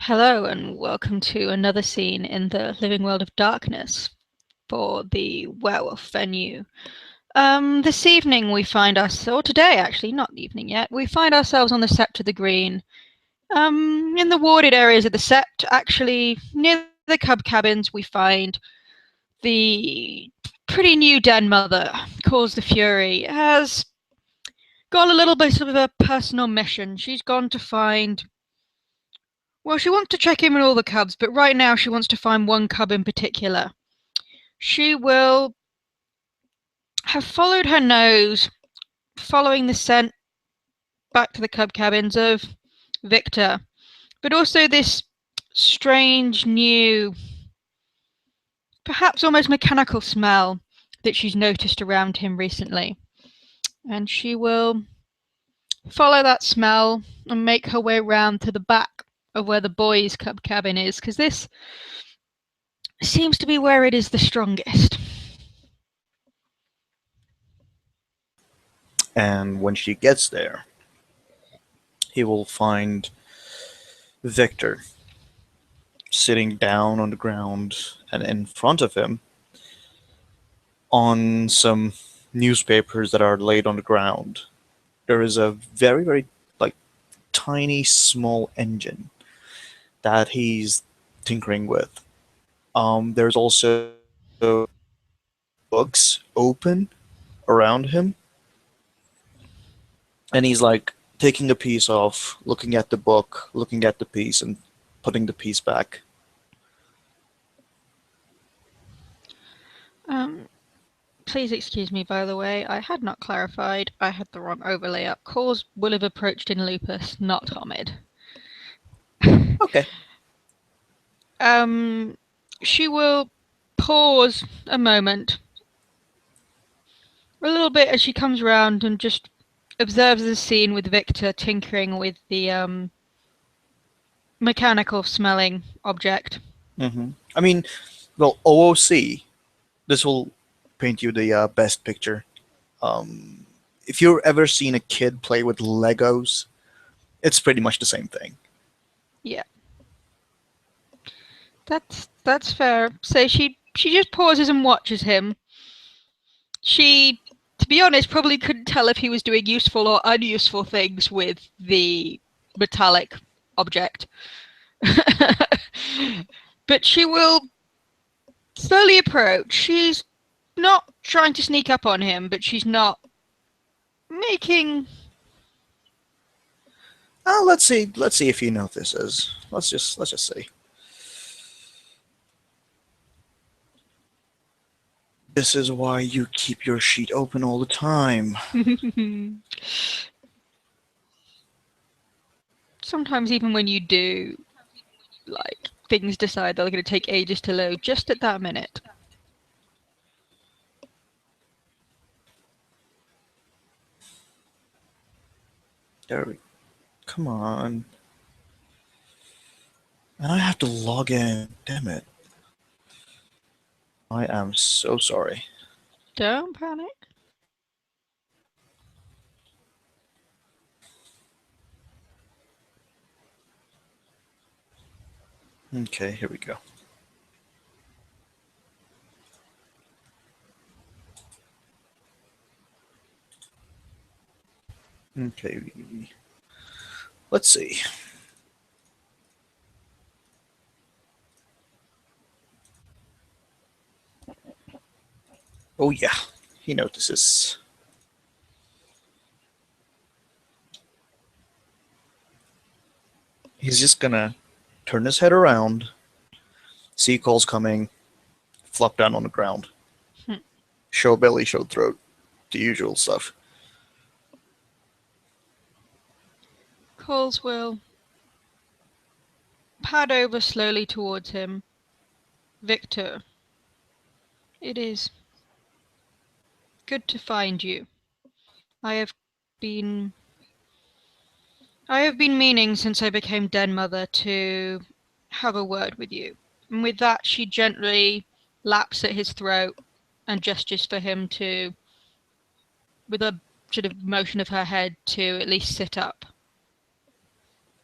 Hello and welcome to another scene in the living world of darkness for the Werewolf venue. This evening we find ourselves, or today actually, not the evening yet, we find ourselves on the Sept of the Green. In the warded areas of the Sept, actually near the Cub Cabins, we find the pretty new den mother, calls the Fury, has got a little bit of a personal mission. She's gone to find she wants to check in with all the cubs, but right now she wants to find one cub in particular. She will have followed her nose, following the scent back to the cub cabins of Victor, but also this strange new, perhaps almost mechanical smell that she's noticed around him recently. And she will follow that smell and make her way round to the back of where the boys' cub cabin is, because this seems to be where it is the strongest. And when she gets there, he will find Victor sitting down on the ground, and in front of him, on some newspapers that are laid on the ground, there is a very, very tiny, small engine that he's tinkering with. There's also books open around him, and he's taking a piece off, looking at the book, looking at the piece, and putting the piece back. Please excuse me, by the way, I had not clarified. I had the wrong overlay up. Calls will have approached in lupus, not homid. Okay. She will pause a moment, a little bit, as she comes around and just observes the scene with Victor tinkering with the mechanical smelling object. I mean, well, OOC, this will paint you the best picture. If you've ever seen a kid play with Legos, it's pretty much the same thing. Yeah. That's fair. So she just pauses and watches him. She, to be honest, probably couldn't tell if he was doing useful or unuseful things with the metallic object. But she will slowly approach. She's not trying to sneak up on him, but she's not making... Let's see. Let's see if he notices. Let's just see. This is why you keep your sheet open all the time. Sometimes even when you do, things decide they're going to take ages to load just at that minute. There we... Come on. And I have to log in. Damn it. I am so sorry. Don't panic. Okay, here we go. Okay, let's see. Oh yeah, he notices. He's just gonna turn his head around, see calls coming, flop down on the ground. Show belly, show throat, the usual stuff. Coles will pad over slowly towards him. Victor, it is good to find you. I have been meaning since I became den mother to have a word with you. And with that, she gently laps at his throat and gestures for him to, with a sort of motion of her head, to at least sit up.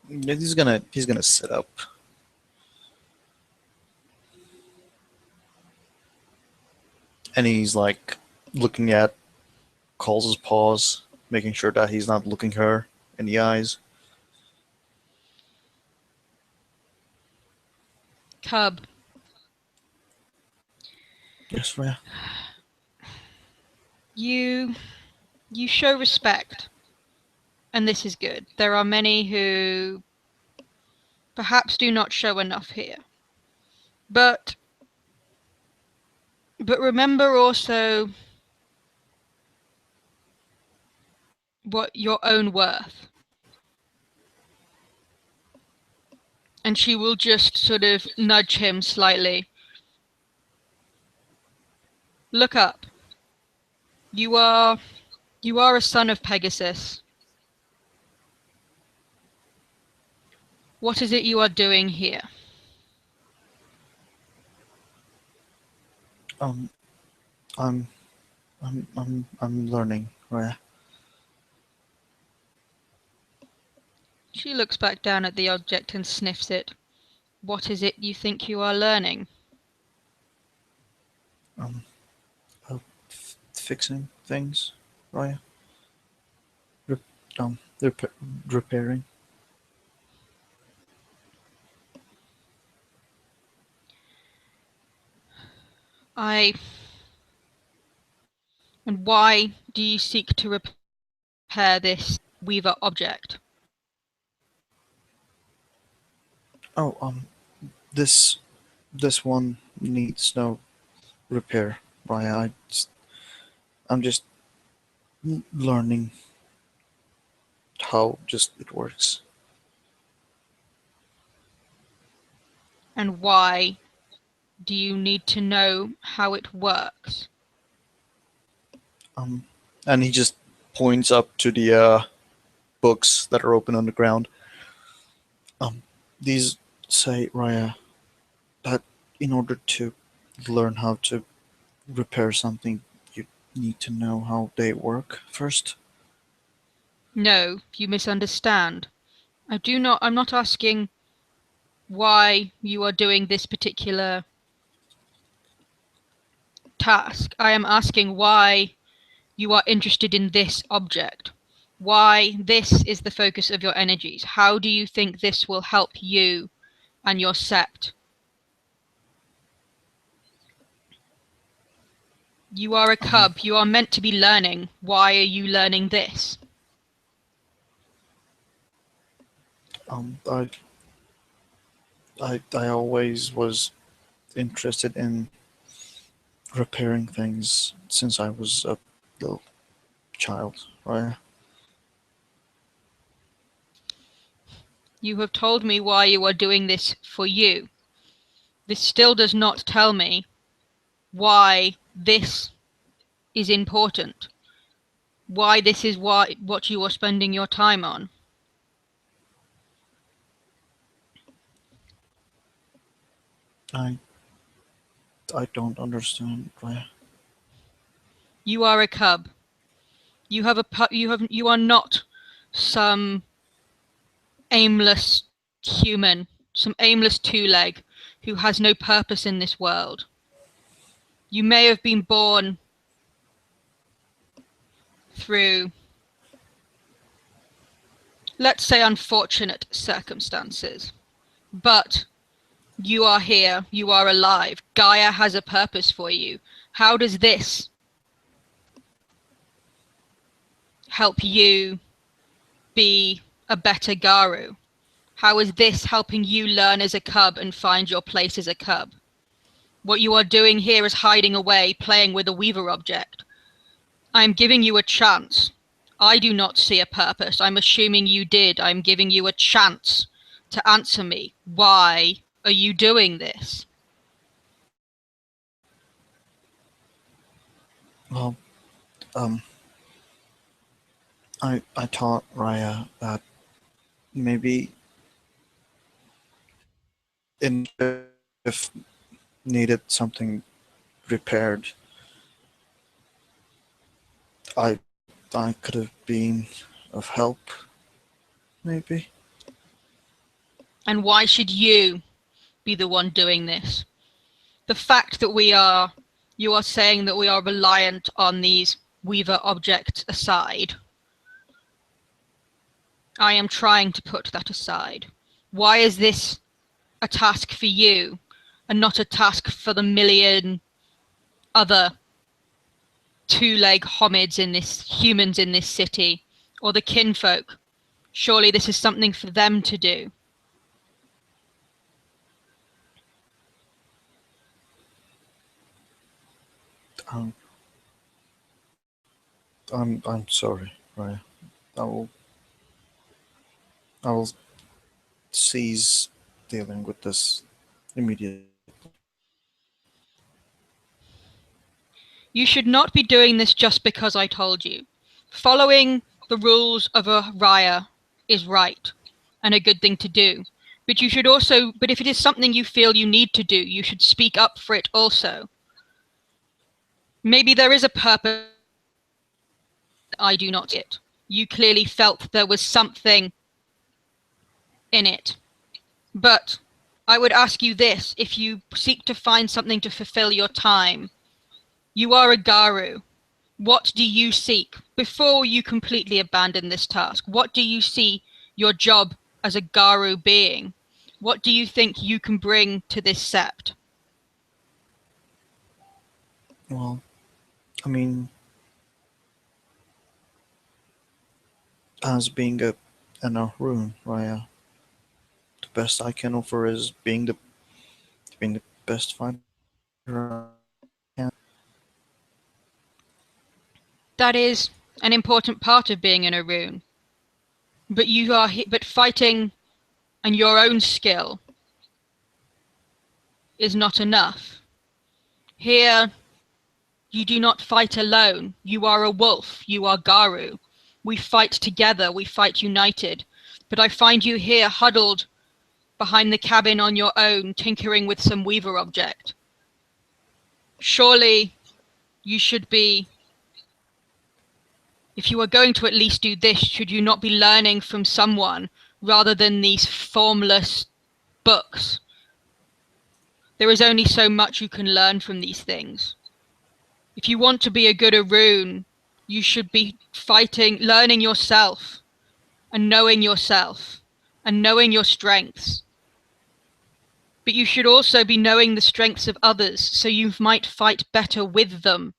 He's gonna sit up. and he's like looking at Cole's paws, making sure that he's not looking her in the eyes. Cub, Yes, Freya. you show respect, and this is good. There are many who perhaps do not show enough here. But remember also what your own worth. And she will just sort of nudge him slightly. Look up. You are a son of Pegasus. What is it you are doing here? Um, I'm, I'm learning, Freya. She looks back down at the object and sniffs it. What is it you think you are learning? Um, fixing things, Freya. Rep- repairing. And why do you seek to repair this Weaver object? Oh, this this one needs no repair, Freya. I'm just learning how just it works. And why do you need to know how it works? Um, and he just points up to the books that are open on the ground. These say, Raya, that in order to learn how to repair something, you need to know how they work first. No, you misunderstand. I'm not asking why you are doing this particular task. I am asking why you are interested in this object. Why this is the focus of your energies. How do you think this will help you and your sept? You are a Um, cub. You are meant to be learning. Why are you learning this? um, I, I always was interested in repairing things since I was a little child, Raya. You have told me why you are doing this for you. This still does not tell me why this is important. Why this is what you are spending your time on. I, I don't understand, Raya. You are a cub. You are not some aimless human, some aimless two-leg who has no purpose in this world. You may have been born through, let's say, unfortunate circumstances, but you are here, you are alive. Gaia has a purpose for you. How does this help you be a better Garu? How is this helping you learn as a cub and find your place as a cub? What you are doing here is hiding away, playing with a Weaver object. I am giving you a chance. I do not see a purpose. I'm assuming you did. I'm giving you a chance to answer me. Why are you doing this? Well, um, I taught Raya that maybe if needed something repaired, I I could have been of help, maybe. And why should you be the one doing this? The fact that we are You are saying that we are reliant on these Weaver objects aside. I am trying to put that aside. Why is this a task for you and not a task for the million other two-leg humans in this city, or the kinfolk? Surely this is something for them to do. Um, I'm sorry, Raya. I will I will cease dealing with this immediately. You should not be doing this just because I told you. Following the rules of a raya is right and a good thing to do. But if it is something you feel you need to do, you should speak up for it also. Maybe there is a purpose I do not see it. You clearly felt there was something in it. But I would ask you this: if you seek to find something to fulfill your time, you are a Garu. What do you seek before you completely abandon this task? What do you see your job as a Garu being? What do you think you can bring to this sept? Well, I mean, as being an rune, Raya, the best I can offer is being the best fighter I can. That is an important part of being in a rune. But fighting and your own skill is not enough. Here, you do not fight alone. You are a wolf. You are Garu. We fight together. We fight united. But I find you here huddled behind the cabin on your own, tinkering with some Weaver object. Surely you should be, if you are going to at least do this, should you not be learning from someone rather than these formless books? There is only so much you can learn from these things. If you want to be a good Arun, you should be learning yourself and knowing your strengths. But you should also be knowing the strengths of others, so you might fight better with them.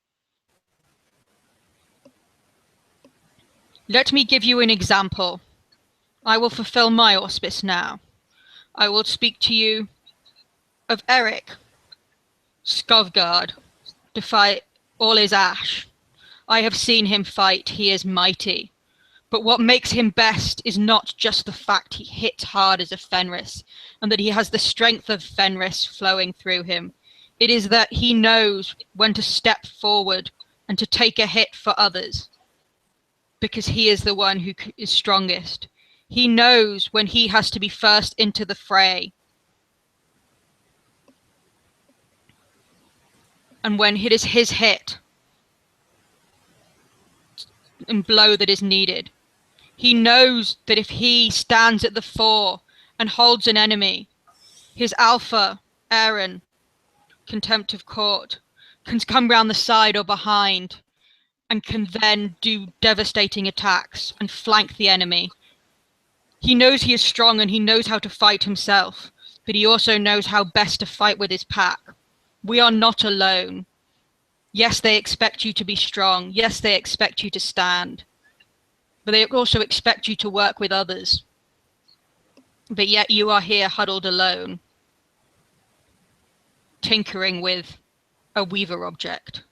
Let me give you an example. I will fulfill my auspice now. I will speak to you of Eric, Skovgard, defy all is ash. I have seen him fight, he is mighty. But what makes him best is not just the fact he hits hard as a Fenris, and that he has the strength of Fenris flowing through him. It is that he knows when to step forward and to take a hit for others, because he is the one who is strongest. He knows when he has to be first into the fray, and when it is his hit and blow that is needed. He knows that if he stands at the fore and holds an enemy, his alpha, Aaron, contempt of court, can come round the side or behind and can then do devastating attacks and flank the enemy. He knows he is strong and he knows how to fight himself, but he also knows how best to fight with his pack. We are not alone. Yes, they expect you to be strong. Yes, they expect you to stand. But they also expect you to work with others. But yet you are here huddled alone, tinkering with a Weaver object.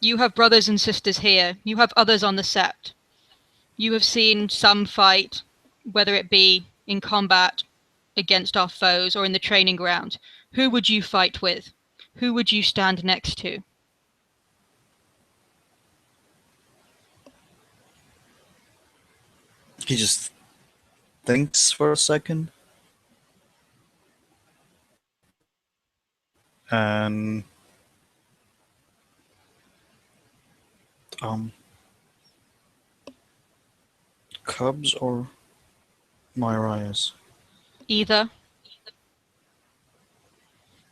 You have brothers and sisters here. You have others on the sept. You have seen some fight, whether it be in combat against our foes or in the training ground. Who would you fight with? Who would you stand next to? He just thinks for a second, and um, Cubs or Myrias? Either.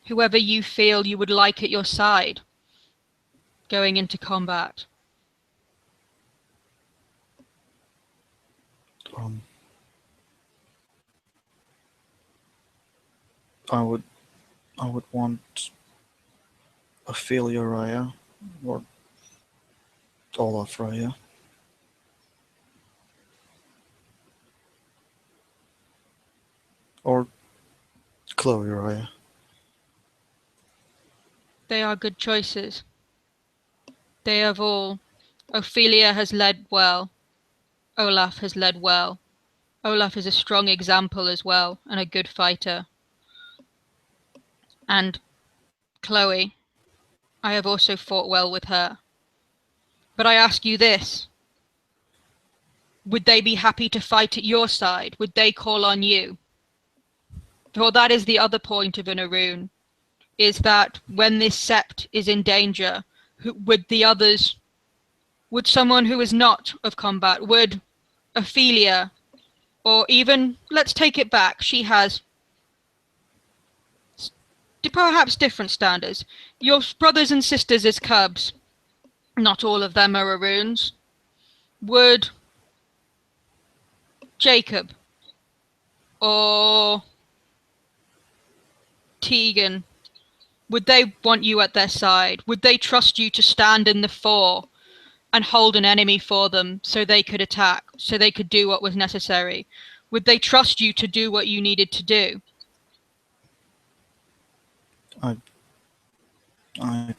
Whoever you feel you would like at your side going into combat. Um, I would want Ophelia Raya or Olaf Raya. Or Chloe Raya. They are good choices. They have all. Ophelia has led well. Olaf has led well. Olaf is a strong example as well, and a good fighter. And Chloe, I have also fought well with her. But I ask you this. Would they be happy to fight at your side? Would they call on you? For that is the other point of an Arun, is that when this sept is in danger, would the others, would someone who is not of combat, would Ophelia, or even, let's take it back, she has perhaps different standards. Your brothers and sisters as cubs, not all of them are Aruns. Would Jacob or Tegan, would they want you at their side? Would they trust you to stand in the fore and hold an enemy for them so they could attack, so they could do what was necessary? Would they trust you to do what you needed to do? I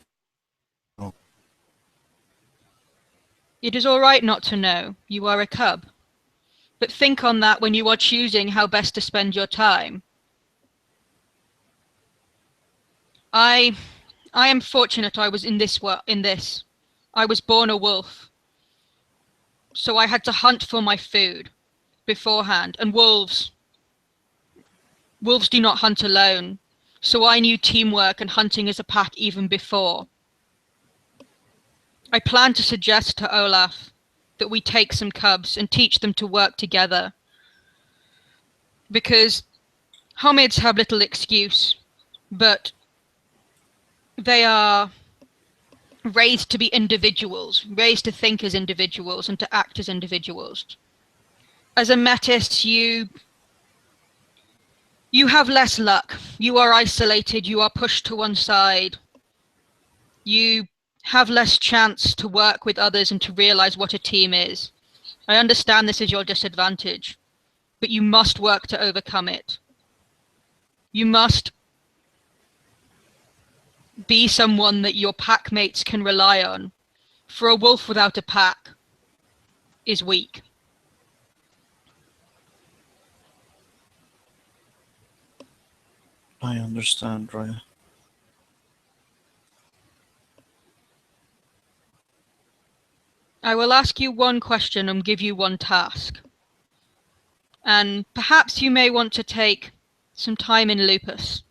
know. It is all right not to know. You are a cub. But think on that when you are choosing how best to spend your time. I am fortunate I was in this. I was born a wolf. So I had to hunt for my food beforehand. And wolves do not hunt alone. So I knew teamwork and hunting as a pack even before. I plan to suggest to Olaf that we take some cubs and teach them to work together. Because homids have little excuse, but they are raised to be individuals, raised to think as individuals and to act as individuals. As a Metis, you have less luck. You are isolated, you are pushed to one side. You have less chance to work with others and to realize what a team is. I understand this is your disadvantage, but you must work to overcome it. You must be someone that your pack mates can rely on. For a wolf without a pack is weak. I understand, Raya. I will ask you one question and give you one task. And perhaps you may want to take some time in Lupus.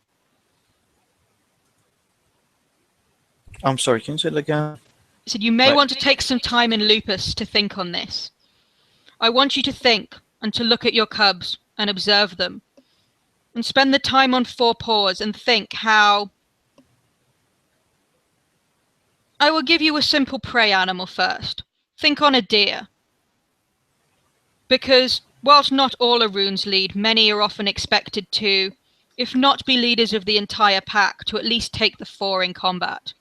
I'm sorry, can you say it again? I said you may Right. want to take some time in Lupus to think on this. I want you to think and to look at your cubs and observe them. And spend the time on four paws and think how... I will give you a simple prey animal first. Think on a deer. Because whilst not all Aruns lead, many are often expected to, if not be leaders of the entire pack, to at least take the fore in combat.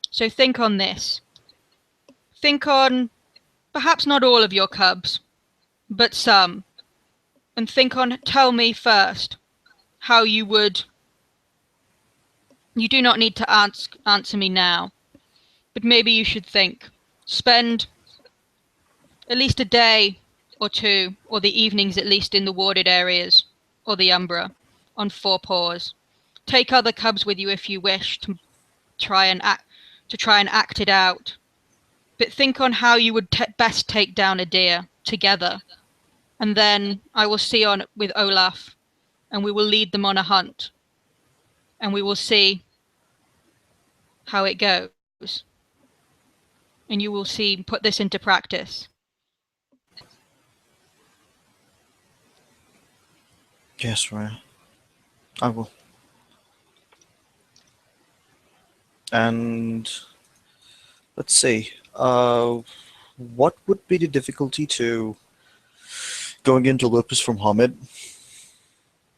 So think on this. Think on perhaps not all of your cubs, but some. And think on, tell me first, how you would... You do not need to answer me now, but maybe you should think. Spend at least a day or two, or the evenings at least in the warded areas, or the Umbra, on four paws. Take other cubs with you if you wish to try and act it out. But think on how you would best take down a deer together. And then I will see on with Olaf, and we will lead them on a hunt. And we will see how it goes. And you will see, put this into practice. Yes, Raya. I will. And let's see. What would be the difficulty to going into Lupus from Hamid?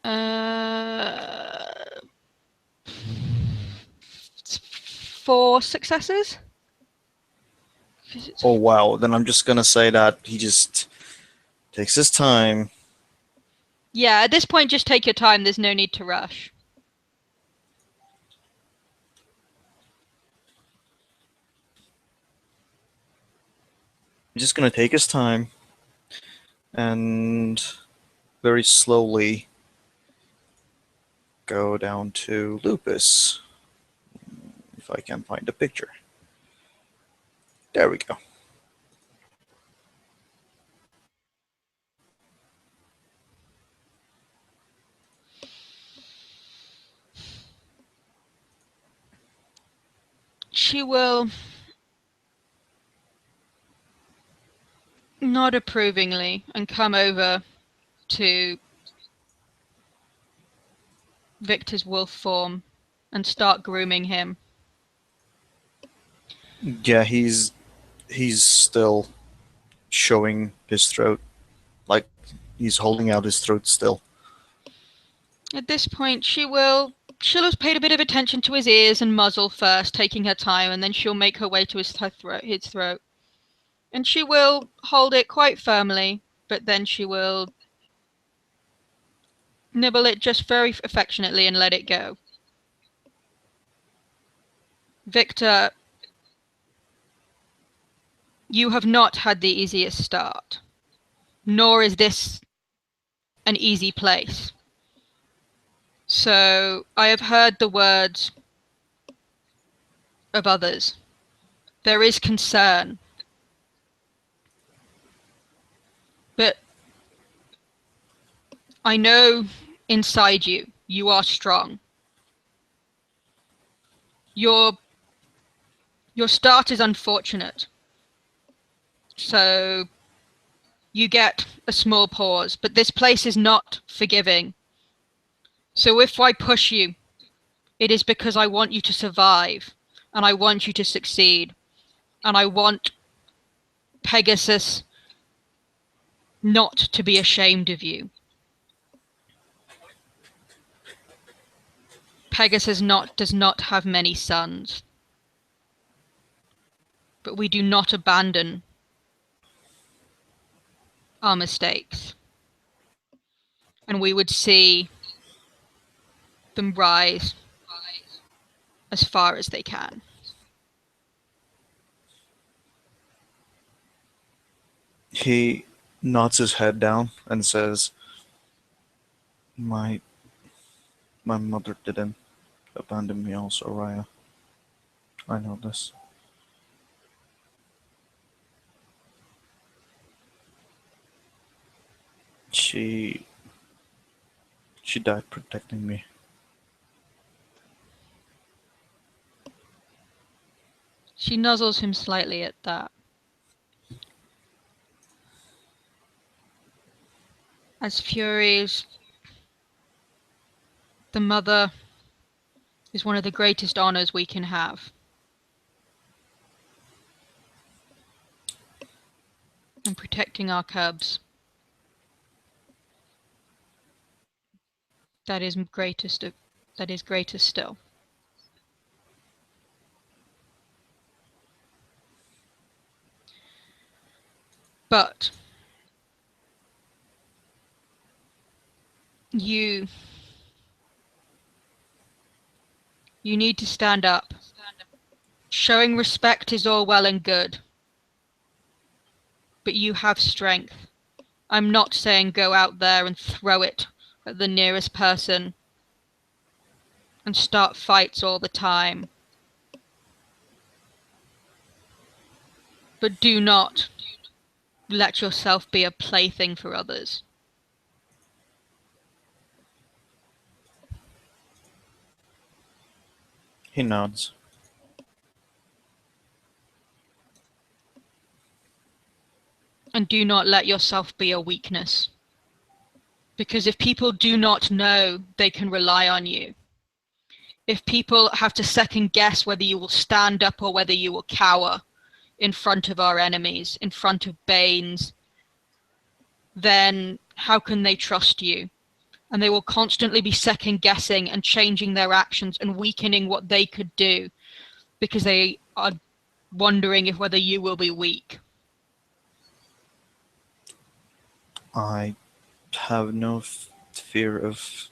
Uh, 4 successes? Oh wow, then I'm just gonna say that he just takes his time. Yeah, at this point, just take your time. There's no need to rush. He's just gonna take his time and very slowly go down to Lupus. If I can find a picture. There we go. She will nod approvingly and come over to Victor's wolf form and start grooming him. Yeah, he's still showing his throat, like he's holding out his throat still. At this point, she'll have paid a bit of attention to his ears and muzzle first, taking her time, and then she'll make her way to his throat. And she will hold it quite firmly, but then she will nibble it just very affectionately and let it go. Victor, you have not had the easiest start, nor is this an easy place. So I have heard the words of others. There is concern. But I know inside you, you are strong. Your start is unfortunate. So you get a small pause, but this place is not forgiving. So if I push you, it is because I want you to survive, and I want you to succeed, and I want Pegasus not to be ashamed of you. Pegasus does not have many sons, but we do not abandon our mistakes. And we would see them rise as far as they can. He nods his head down and says, "My my mother didn't abandon me, also, Raya. I know this. She she died protecting me." She nuzzles him slightly at that. As Furies, the mother is one of the greatest honors we can have. And protecting our cubs, that is greatest still. But you need to stand up. Showing respect is all well and good, but you have strength. I'm not saying go out there and throw it at the nearest person and start fights all the time. But do not let yourself be a plaything for others. He nods. And do not let yourself be a weakness. Because if people do not know they can rely on you, if people have to second guess whether you will stand up or whether you will cower in front of our enemies, in front of Banes, then how can they trust you? And they will constantly be second guessing and changing their actions and weakening what they could do because they are wondering if whether you will be weak. I have no fear of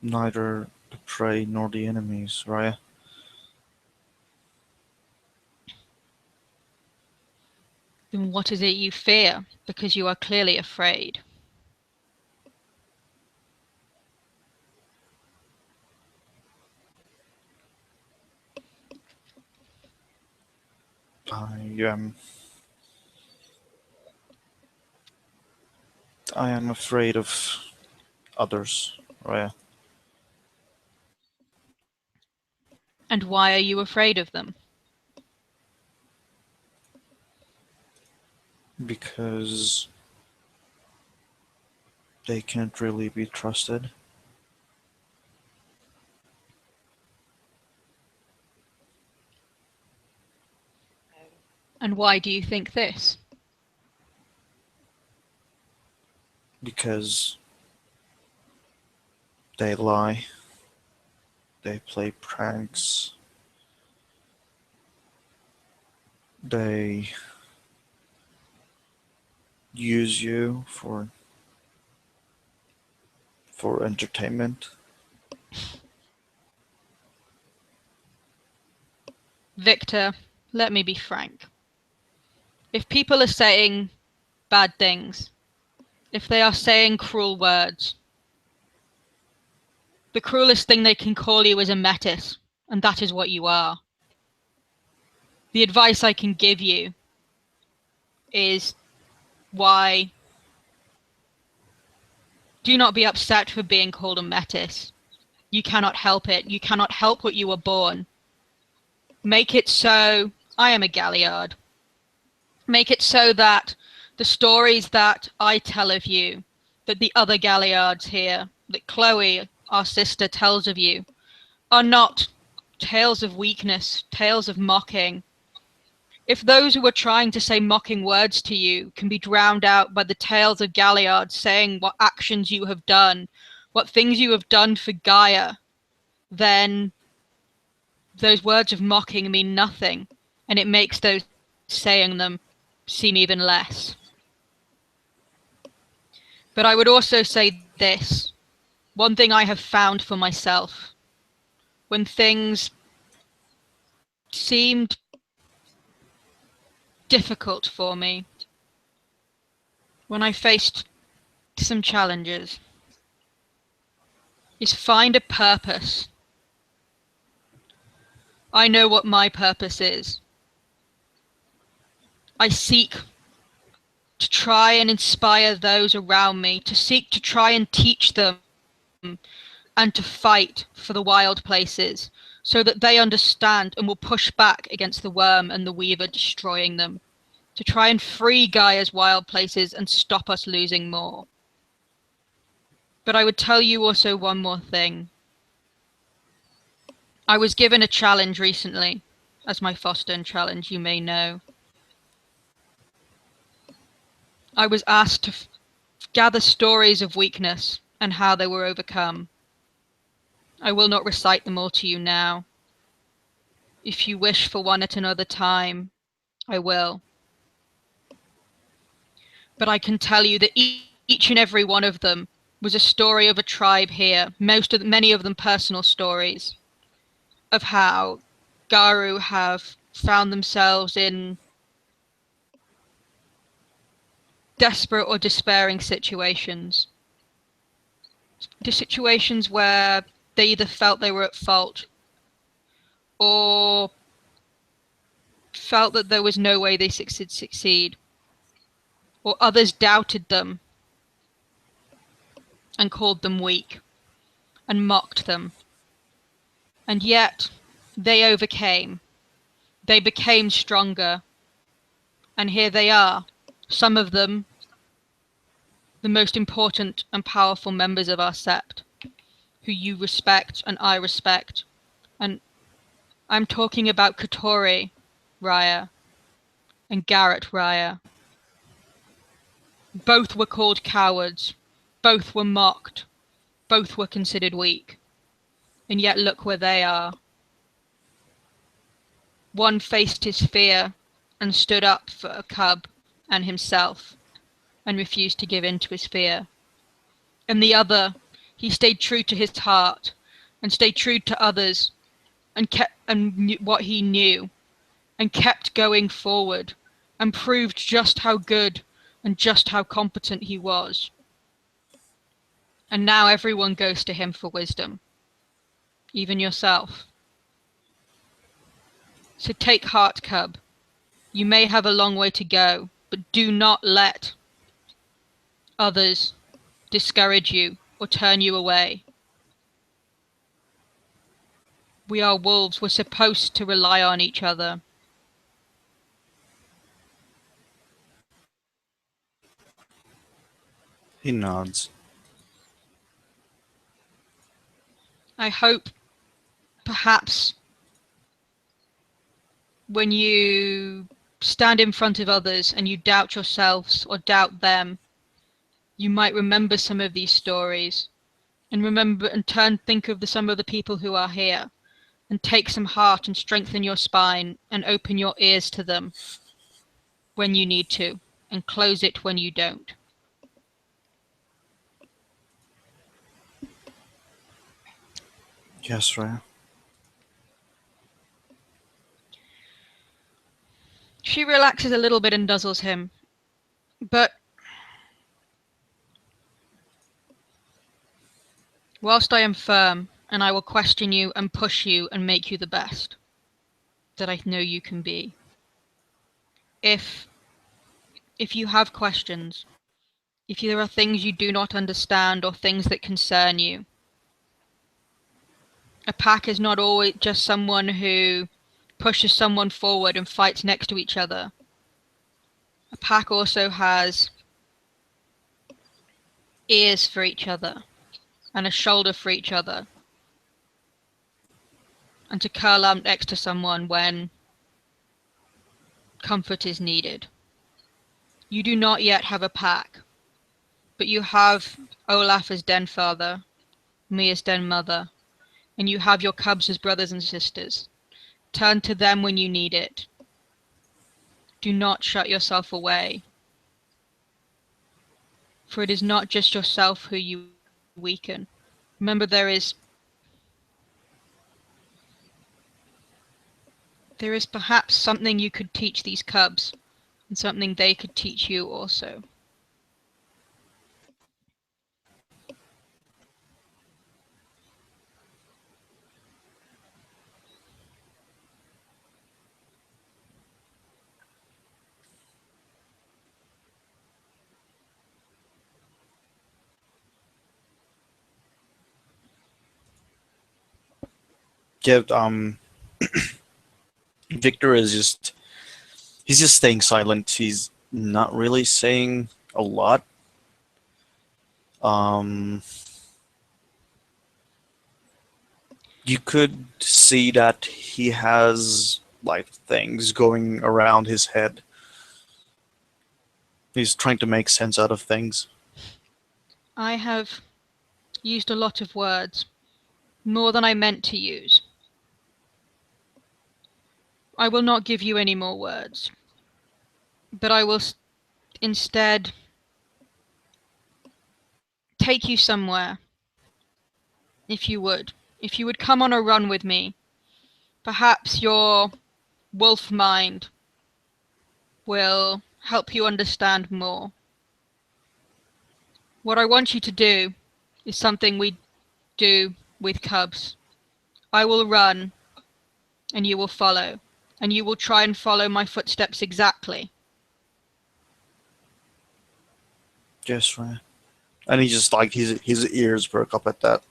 neither the prey nor the enemies, Raya. Then what is it you fear? Because you are clearly afraid. I I am afraid of others, Raya, And why are you afraid of them? because they can't really be trusted. And why do you think this? Because they lie, they play pranks, they use you for entertainment. Victor, let me be frank. If people are saying bad things, if they are saying cruel words, the cruelest thing they can call you is a metis, and that is what you are. The advice I can give you is why do not be upset for being called a metis. You cannot help it. You cannot help what you were born. Make it so I am a Galliard. Make it so that the stories that I tell of you, that the other Galliards here, that Chloe, our sister, tells of you, are not tales of weakness, tales of mocking. If those who are trying to say mocking words to you can be drowned out by the tales of Galliards saying what actions you have done, what things you have done for Gaia, then those words of mocking mean nothing, and it makes those saying them seem even less. But I would also say this. One thing I have found for myself, when things seemed difficult for me, when I faced some challenges, is find a purpose. I know what my purpose is. I seek to try and inspire those around me, to seek to try and teach them and to fight for the wild places so that they understand and will push back against the worm and the weaver destroying them, to try and free Gaia's wild places and stop us losing more. But I would tell you also one more thing. I was given a challenge recently, as my Foston challenge, you may know. I was asked to gather stories of weakness and how they were overcome. I will not recite them all to you now. If you wish for one at another time, I will. But I can tell you that each and every one of them was a story of a tribe here, many of them personal stories, of how Garu have found themselves in desperate or despairing situations. The situations where they either felt they were at fault or felt that there was no way they could succeed, or others doubted them and called them weak and mocked them. And yet they overcame. They became stronger. And here they are. Some of them the most important and powerful members of our sept, who you respect and I respect. And I'm talking about Katori Raya and Garrett Raya. Both were called cowards. Both were mocked. Both were considered weak. And yet look where they are. One faced his fear and stood up for a cub and himself and refused to give in to his fear. And the other, he stayed true to his heart and stayed true to others and kept what he knew and kept going forward and proved just how good and just how competent he was. And now everyone goes to him for wisdom, even yourself. So take heart, cub. You may have a long way to go, but do not let others discourage you or turn you away. We are wolves. We're supposed to rely on each other. He nods. I hope perhaps when you stand in front of others and you doubt yourselves or doubt them, you might remember some of these stories and remember and think of some of the people who are here and take some heart and strengthen your spine and open your ears to them when you need to and close it when you don't. Yes, Raya. She relaxes a little bit and nuzzles him, but whilst I am firm, and I will question you and push you and make you the best that I know you can be. If you have questions, if there are things you do not understand or things that concern you, a pack is not always just someone who pushes someone forward and fights next to each other. A pack also has ears for each other and a shoulder for each other, and to curl up next to someone when comfort is needed. You do not yet have a pack, but you have Olaf as den father, me as den mother, and you have your cubs as brothers and sisters. Turn to them when you need it. Do not shut yourself away, for it is not just yourself who you weaken. Remember, there is perhaps something you could teach these cubs, and something they could teach you also. Yeah, Victor is he's just staying silent. He's not really saying a lot. Um, you could see that he has like things going around his head. He's trying to make sense out of things. I have used a lot of words, more than I meant to use. I will not give you any more words, but I will instead take you somewhere, if you would. If you would come on a run with me, perhaps your wolf mind will help you understand more. What I want you to do is something we do with cubs. I will run, and you will follow, and you will try and follow my footsteps exactly. Yes, right. And he just like his ears perk up at that.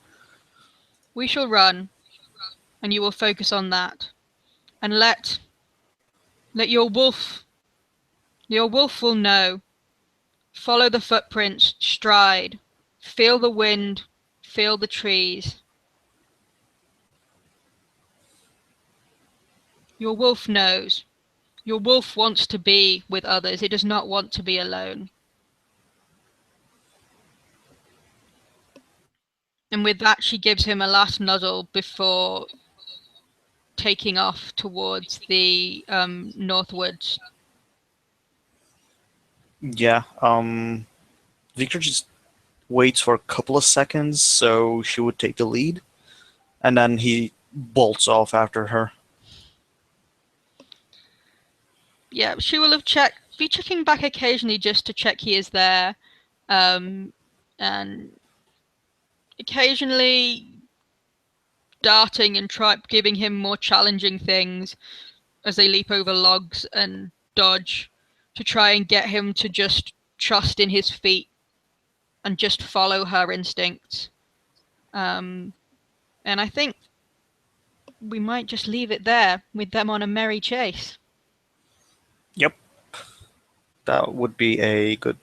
We shall run, and you will focus on that, and let your wolf will know Follow the footprints, stride, feel the wind, feel the trees. Your wolf knows. Your wolf wants to be with others. It does not want to be alone. And with that, she gives him a last nuzzle before taking off towards the northwards. Yeah. Victor just waits for a couple of seconds so she would take the lead, and then he bolts off after her. Yeah, she will be checking back occasionally just to check he is there, and occasionally darting and giving him more challenging things as they leap over logs and dodge to try and get him to just trust in his feet and just follow her instincts. And I think we might just leave it there with them on a merry chase. Yep. That would be a good